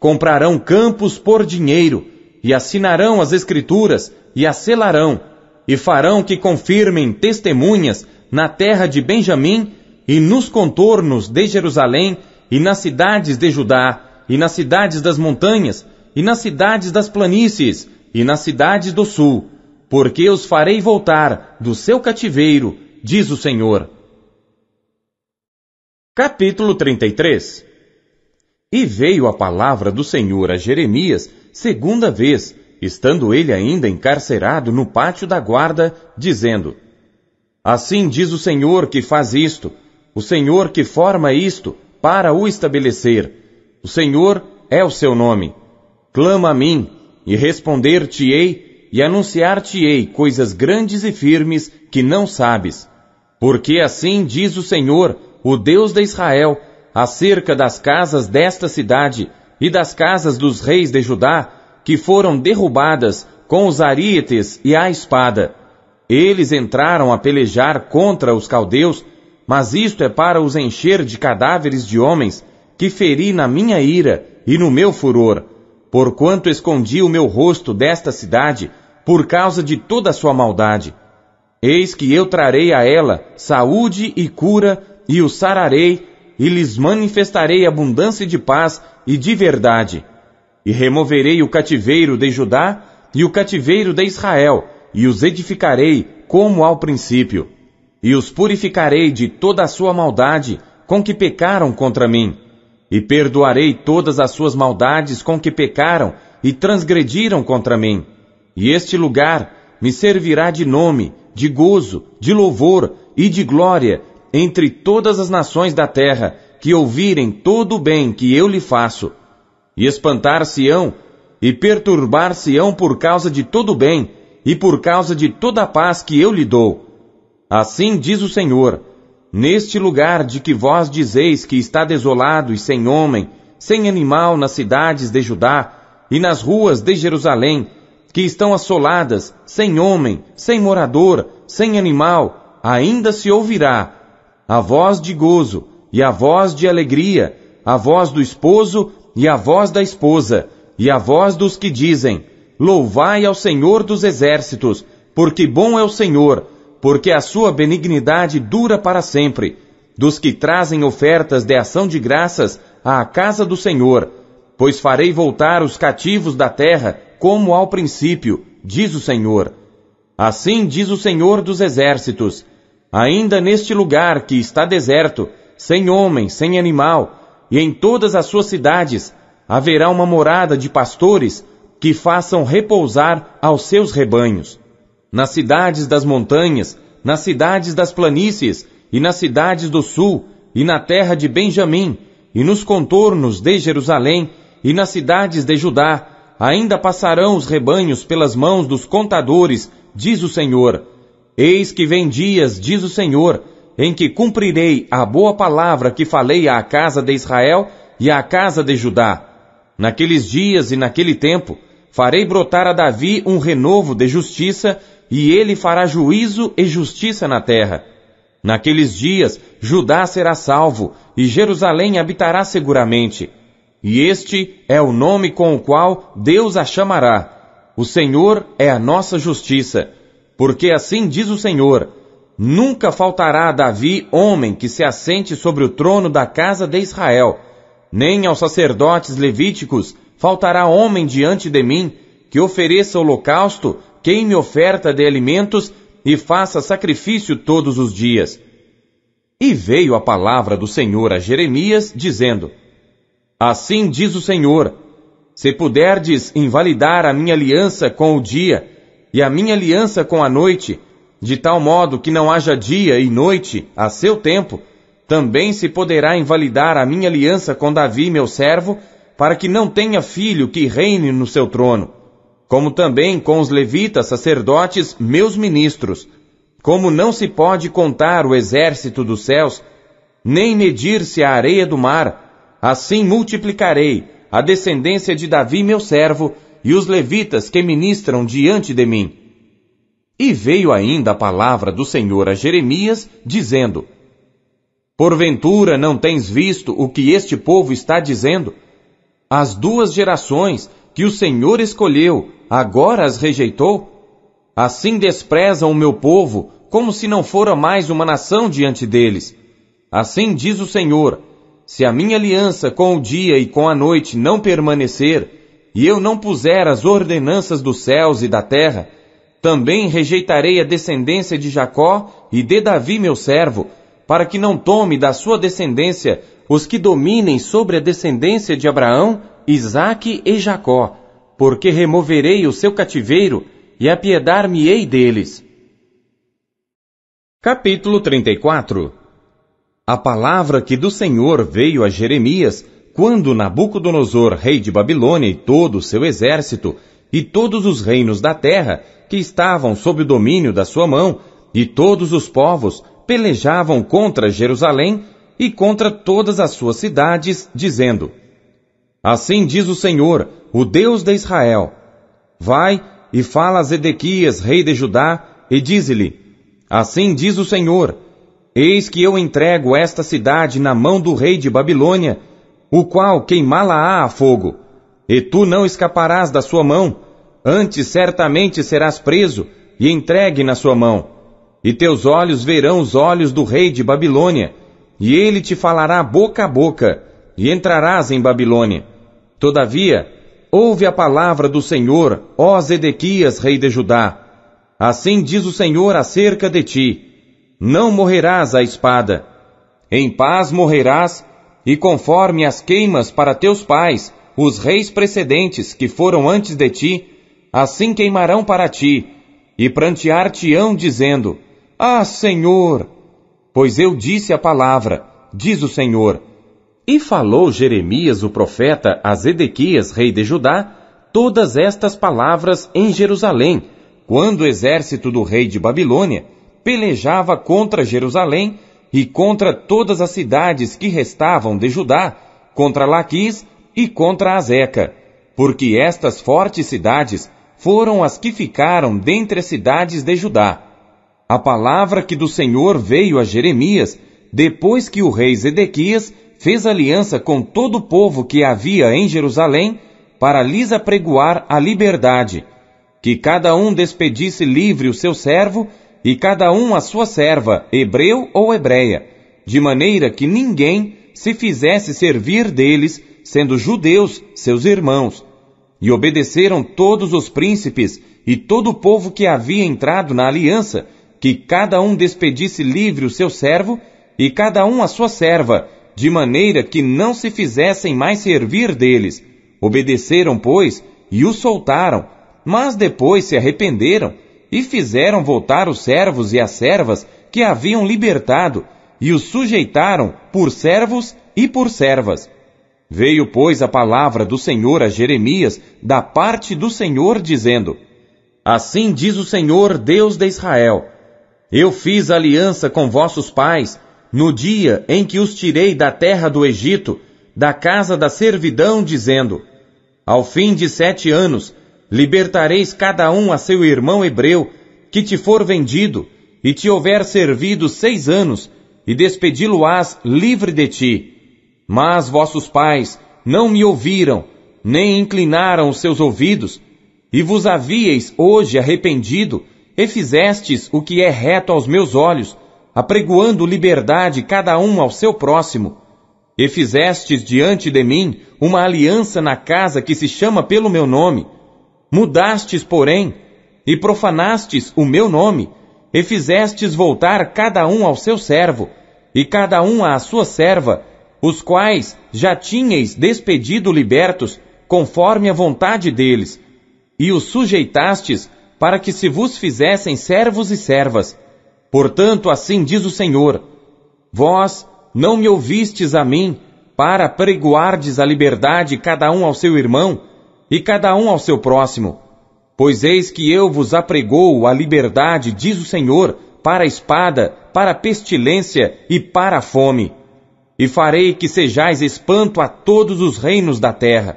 comprarão campos por dinheiro, e assinarão as escrituras, e as selarão, e farão que confirmem testemunhas na terra de Benjamim, e nos contornos de Jerusalém, e nas cidades de Judá, e nas cidades das montanhas, e nas cidades das planícies, e nas cidades do sul, porque os farei voltar do seu cativeiro, diz o Senhor. Capítulo 33. E veio a palavra do Senhor a Jeremias segunda vez, estando ele ainda encarcerado no pátio da guarda, dizendo: Assim diz o Senhor que faz isto, o Senhor que forma isto, para o estabelecer. O Senhor é o seu nome. Clama a mim, e responder-te-ei, e anunciar-te-ei coisas grandes e firmes que não sabes. Porque assim diz o Senhor, o Deus de Israel, acerca das casas desta cidade e das casas dos reis de Judá, que foram derrubadas com os arietes e a espada. Eles entraram a pelejar contra os caldeus, mas isto é para os encher de cadáveres de homens, que feri na minha ira e no meu furor, porquanto escondi o meu rosto desta cidade, por causa de toda a sua maldade. Eis que eu trarei a ela saúde e cura, e o sararei, e lhes manifestarei abundância de paz e de verdade. E removerei o cativeiro de Judá e o cativeiro de Israel, e os edificarei como ao princípio. E os purificarei de toda a sua maldade com que pecaram contra mim. E perdoarei todas as suas maldades com que pecaram e transgrediram contra mim. E este lugar me servirá de nome, de gozo, de louvor e de glória entre todas as nações da terra, que ouvirem todo o bem que eu lhe faço. E espantar-se-ão, e perturbar-se-ão por causa de todo o bem, e por causa de toda a paz que eu lhe dou. Assim diz o Senhor, neste lugar de que vós dizeis que está desolado e sem homem, sem animal nas cidades de Judá, e nas ruas de Jerusalém, que estão assoladas, sem homem, sem morador, sem animal, ainda se ouvirá a voz de gozo, e a voz de alegria, a voz do esposo, e a voz da esposa, e a voz dos que dizem: Louvai ao Senhor dos exércitos, porque bom é o Senhor, porque a sua benignidade dura para sempre, dos que trazem ofertas de ação de graças à casa do Senhor, pois farei voltar os cativos da terra, como ao princípio, diz o Senhor. Assim diz o Senhor dos exércitos: ainda neste lugar que está deserto, sem homem, sem animal, e em todas as suas cidades, haverá uma morada de pastores que façam repousar aos seus rebanhos. Nas cidades das montanhas, nas cidades das planícies, e nas cidades do sul, e na terra de Benjamim, e nos contornos de Jerusalém, e nas cidades de Judá, ainda passarão os rebanhos pelas mãos dos contadores, diz o Senhor. Eis que vem dias, diz o Senhor, em que cumprirei a boa palavra que falei à casa de Israel e à casa de Judá. Naqueles dias e naquele tempo, farei brotar a Davi um renovo de justiça, e ele fará juízo e justiça na terra. Naqueles dias, Judá será salvo, e Jerusalém habitará seguramente. E este é o nome com o qual Deus a chamará. O Senhor é a nossa justiça. Porque assim diz o Senhor: nunca faltará a Davi homem que se assente sobre o trono da casa de Israel, nem aos sacerdotes levíticos faltará homem diante de mim, que ofereça holocausto, queime oferta de alimentos e faça sacrifício todos os dias. E veio a palavra do Senhor a Jeremias, dizendo: assim diz o Senhor, se puderdes invalidar a minha aliança com o dia, e a minha aliança com a noite, de tal modo que não haja dia e noite a seu tempo, também se poderá invalidar a minha aliança com Davi, meu servo, para que não tenha filho que reine no seu trono, como também com os levitas sacerdotes, meus ministros. Como não se pode contar o exército dos céus, nem medir-se a areia do mar, assim multiplicarei a descendência de Davi, meu servo, e os levitas que ministram diante de mim. E veio ainda a palavra do Senhor a Jeremias, dizendo: porventura não tens visto o que este povo está dizendo? as 2 gerações que o Senhor escolheu, agora as rejeitou? Assim desprezam o meu povo, como se não fora mais uma nação diante deles. Assim diz o Senhor: se a minha aliança com o dia e com a noite não permanecer, e eu não puser as ordenanças dos céus e da terra, também rejeitarei a descendência de Jacó e de Davi meu servo, para que não tome da sua descendência os que dominem sobre a descendência de Abraão, Isaque e Jacó, porque removerei o seu cativeiro e apiedar-me-ei deles. Capítulo 34. A palavra que do Senhor veio a Jeremias, quando Nabucodonosor, rei de Babilônia, e todo o seu exército, e todos os reinos da terra, que estavam sob o domínio da sua mão, e todos os povos, pelejavam contra Jerusalém e contra todas as suas cidades, dizendo: assim diz o Senhor, o Deus de Israel: vai e fala a Zedequias, rei de Judá, e dize-lhe: assim diz o Senhor, eis que eu entrego esta cidade na mão do rei de Babilônia, o qual queimá-la-á a fogo, e tu não escaparás da sua mão, antes certamente serás preso e entregue na sua mão. E teus olhos verão os olhos do rei de Babilônia, e ele te falará boca a boca, e entrarás em Babilônia. Todavia, ouve a palavra do Senhor, ó Zedequias, rei de Judá. Assim diz o Senhor acerca de ti: não morrerás à espada. Em paz morrerás, e conforme as queimas para teus pais, os reis precedentes que foram antes de ti, assim queimarão para ti, e prantear-te-ão, dizendo: ah, Senhor! Pois eu disse a palavra, diz o Senhor. E falou Jeremias o profeta a Zedequias, rei de Judá, todas estas palavras em Jerusalém, quando o exército do rei de Babilônia pelejava contra Jerusalém e contra todas as cidades que restavam de Judá, contra Laquis e contra Azeca, porque estas fortes cidades foram as que ficaram dentre as cidades de Judá. A palavra que do Senhor veio a Jeremias, depois que o rei Zedequias fez aliança com todo o povo que havia em Jerusalém, para lhes apregoar a liberdade, que cada um despedisse livre o seu servo, e cada um a sua serva, hebreu ou hebreia, de maneira que ninguém se fizesse servir deles, sendo judeus seus irmãos. E obedeceram todos os príncipes e todo o povo que havia entrado na aliança, que cada um despedisse livre o seu servo, e cada um a sua serva, de maneira que não se fizessem mais servir deles. Obedeceram, pois, e o soltaram, mas depois se arrependeram, e fizeram voltar os servos e as servas que haviam libertado, e os sujeitaram por servos e por servas. Veio, pois, a palavra do Senhor a Jeremias, da parte do Senhor, dizendo: assim diz o Senhor, Deus de Israel: eu fiz aliança com vossos pais, no dia em que os tirei da terra do Egito, da casa da servidão, dizendo: ao fim de 7 anos, libertareis cada um a seu irmão hebreu, que te for vendido, e te houver servido 6 anos, e despedi-lo-ás livre de ti. Mas vossos pais não me ouviram, nem inclinaram os seus ouvidos, e vos havíeis hoje arrependido, e fizestes o que é reto aos meus olhos, apregoando liberdade cada um ao seu próximo. E fizestes diante de mim uma aliança na casa que se chama pelo meu nome. Mudastes, porém, e profanastes o meu nome, e fizestes voltar cada um ao seu servo, e cada um à sua serva, os quais já tinhais despedido libertos, conforme a vontade deles, e os sujeitastes para que se vos fizessem servos e servas. Portanto, assim diz o Senhor: vós não me ouvistes a mim, para pregoardes a liberdade cada um ao seu irmão, e cada um ao seu próximo. Pois eis que eu vos apregoo a liberdade, diz o Senhor, para a espada, para a pestilência e para a fome. E farei que sejais espanto a todos os reinos da terra.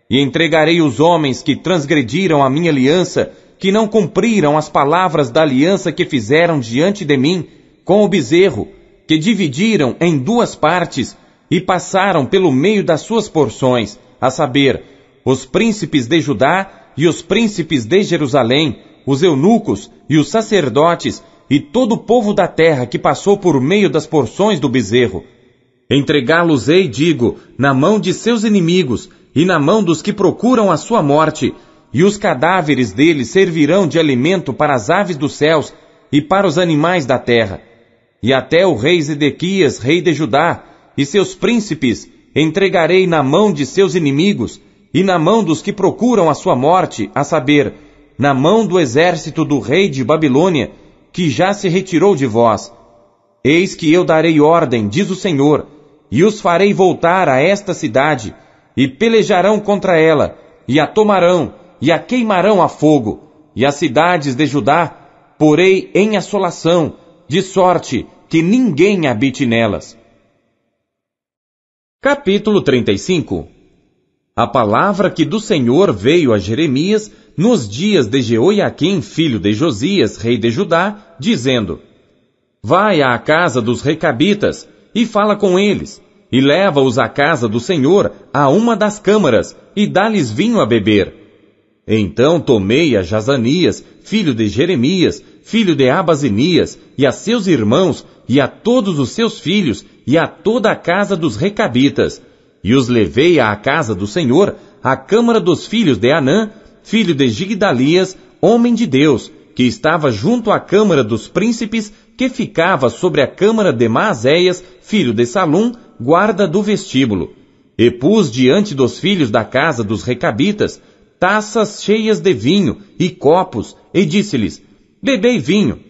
E entregarei os homens que transgrediram a minha aliança, que não cumpriram as palavras da aliança que fizeram diante de mim, com o bezerro, que dividiram em 2 partes, e passaram pelo meio das suas porções, a saber, os príncipes de Judá e os príncipes de Jerusalém, os eunucos e os sacerdotes e todo o povo da terra que passou por meio das porções do bezerro. Entregá-los-ei, digo, na mão de seus inimigos e na mão dos que procuram a sua morte, e os cadáveres deles servirão de alimento para as aves dos céus e para os animais da terra. E até o rei Zedequias, rei de Judá, e seus príncipes entregarei na mão de seus inimigos e na mão dos que procuram a sua morte, a saber, na mão do exército do rei de Babilônia, que já se retirou de vós. Eis que eu darei ordem, diz o Senhor, e os farei voltar a esta cidade, e pelejarão contra ela, e a tomarão, e a queimarão a fogo, e as cidades de Judá porei em assolação, de sorte que ninguém habite nelas. Capítulo 35. A palavra que do Senhor veio a Jeremias nos dias de Jeoiaquim, filho de Josias, rei de Judá, dizendo: Vai à casa dos recabitas, e fala com eles, e leva-os à casa do Senhor, a uma das câmaras, e dá-lhes vinho a beber. Então tomei a Jazanias, filho de Jeremias, filho de Abazinias, e a seus irmãos, e a todos os seus filhos, e a toda a casa dos recabitas, e os levei à casa do Senhor, à câmara dos filhos de Anã, filho de Gigdalias, homem de Deus, que estava junto à câmara dos príncipes, que ficava sobre a câmara de Maazéias, filho de Salum, guarda do vestíbulo. E pus diante dos filhos da casa dos recabitas taças cheias de vinho e copos, e disse-lhes: Bebei vinho.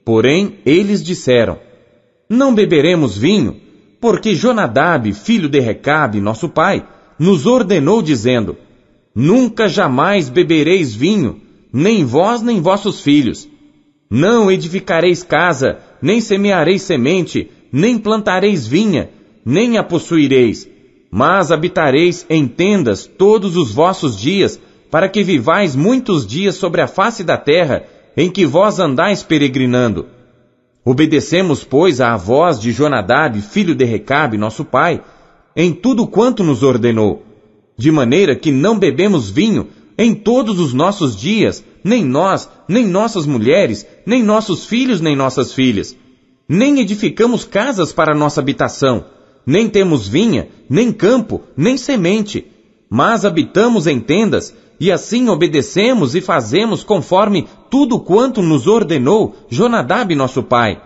Porém, eles disseram: Não beberemos vinho, porque Jonadab, filho de Recabe, nosso pai, nos ordenou, dizendo: Nunca jamais bebereis vinho, nem vós nem vossos filhos. Não edificareis casa, nem semeareis semente, nem plantareis vinha, nem a possuireis, mas habitareis em tendas todos os vossos dias, para que vivais muitos dias sobre a face da terra, em que vós andais peregrinando. Obedecemos, pois, à voz de Jonadab, filho de Recabe, nosso pai, em tudo quanto nos ordenou, de maneira que não bebemos vinho em todos os nossos dias, nem nós, nem nossas mulheres, nem nossos filhos, nem nossas filhas. Nem edificamos casas para nossa habitação, nem temos vinha, nem campo, nem semente, mas habitamos em tendas, e assim obedecemos e fazemos conforme tudo quanto nos ordenou Jonadab, nosso pai.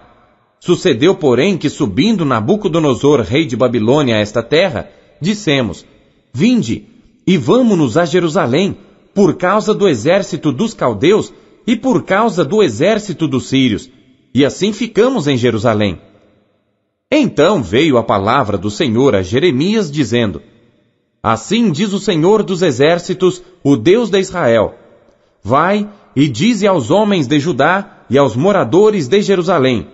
Sucedeu, porém, que subindo Nabucodonosor, rei de Babilônia, a esta terra, dissemos: Vinde, e vamo-nos a Jerusalém, por causa do exército dos caldeus e por causa do exército dos sírios, e assim ficamos em Jerusalém. Então veio a palavra do Senhor a Jeremias, dizendo: Assim diz o Senhor dos exércitos, o Deus de Israel: Vai e dize aos homens de Judá e aos moradores de Jerusalém: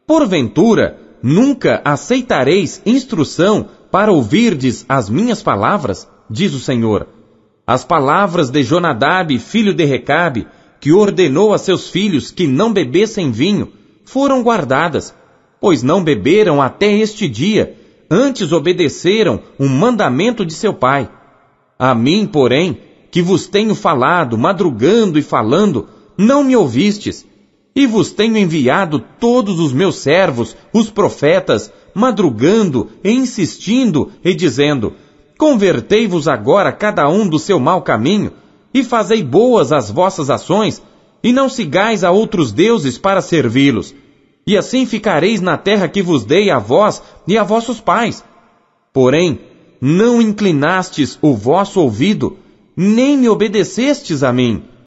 Porventura, nunca aceitareis instrução para ouvirdes as minhas palavras, diz o Senhor. As palavras de Jonadab, filho de Recabe, que ordenou a seus filhos que não bebessem vinho, foram guardadas, pois não beberam até este dia, antes obedeceram um mandamento de seu pai. A mim, porém, que vos tenho falado, madrugando e falando, não me ouvistes, e vos tenho enviado todos os meus servos, os profetas, madrugando e insistindo e dizendo: Convertei-vos agora cada um do seu mau caminho, e fazei boas as vossas ações, e não sigais a outros deuses para servi-los, e assim ficareis na terra que vos dei a vós e a vossos pais. Porém, não inclinastes o vosso ouvido, nem me obedecestes a mim,